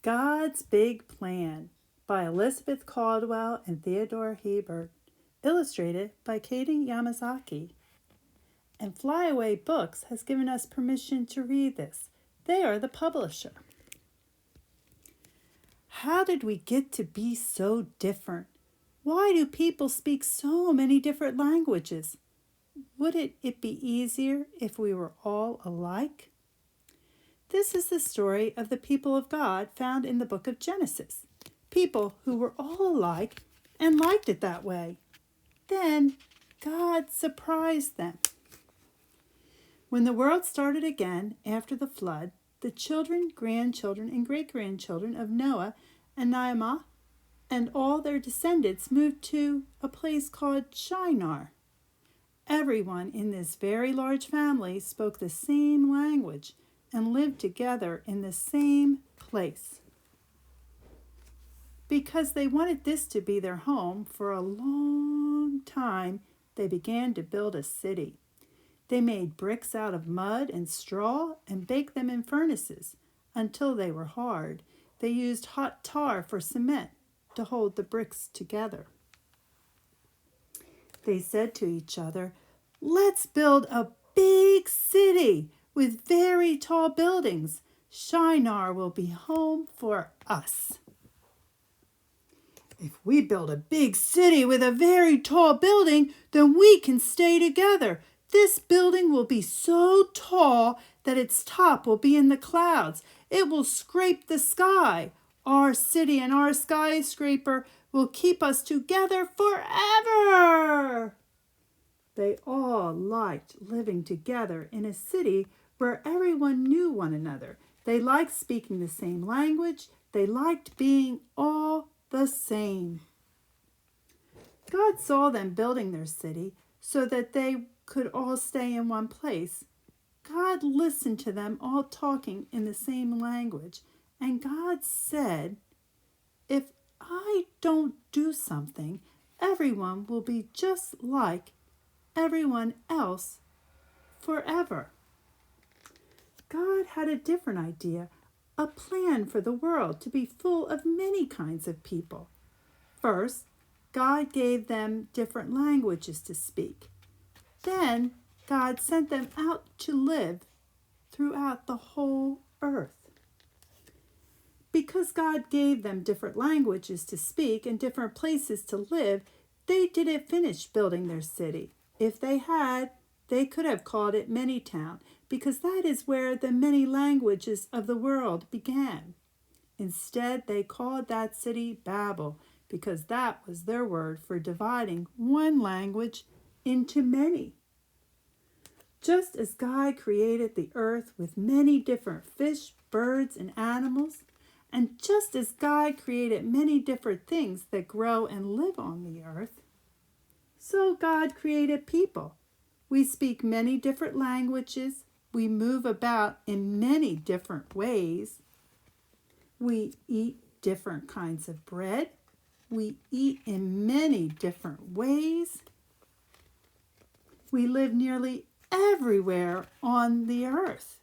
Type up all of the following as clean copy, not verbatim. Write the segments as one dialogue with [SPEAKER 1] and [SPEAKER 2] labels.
[SPEAKER 1] God's Big Plan by Elizabeth Caldwell and Theodore Hebert, illustrated by Katie Yamazaki. And Flyaway Books has given us permission to read this. They are the publisher. How did we get to be so different? Why do people speak so many different languages? Wouldn't it be easier if we were all alike? This is the story of the people of God found in the book of Genesis. People who were all alike and liked it that way. Then God surprised them. When the world started again after the flood, the children, grandchildren, and great-grandchildren of Noah and Naamah and all their descendants moved to a place called Shinar. Everyone in this very large family spoke the same language and lived together in the same place. Because they wanted this to be their home for a long time, they began to build a city. They made bricks out of mud and straw and baked them in furnaces until they were hard. They used hot tar for cement to hold the bricks together. They said to each other, "Let's build a big city with very tall buildings. Shinar will be home for us." If we build a big city with a very tall building, then we can stay together. This building will be so tall that its top will be in the clouds. It will scrape the sky. Our city and our skyscraper will keep us together forever. They all liked living together in a city where everyone knew one another. They liked speaking the same language. They liked being all the same. God saw them building their city so that they could all stay in one place. God listened to them all talking in the same language, and God said, "If I don't do something, everyone will be just like everyone else forever." God had a different idea, a plan for the world to be full of many kinds of people. First, God gave them different languages to speak. Then, God sent them out to live throughout the whole earth. Because God gave them different languages to speak and different places to live, they didn't finish building their city. If they had, they could have called it Manytown, because that is where the many languages of the world began. Instead, they called that city Babel, because that was their word for dividing one language into many. Just as God created the earth with many different fish, birds, and animals, and just as God created many different things that grow and live on the earth, so God created people. We speak many different languages. We move about in many different ways. We eat different kinds of bread. We eat in many different ways. We live nearly everywhere on the earth.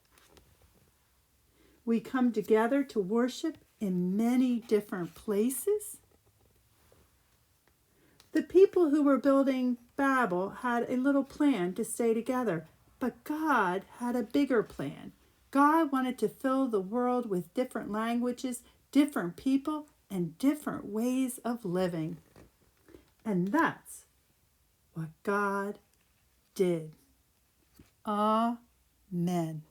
[SPEAKER 1] We come together to worship in many different places. The people who were building Babel had a little plan to stay together, but God had a bigger plan. God wanted to fill the world with different languages, different people, and different ways of living. And that's what God did. Amen.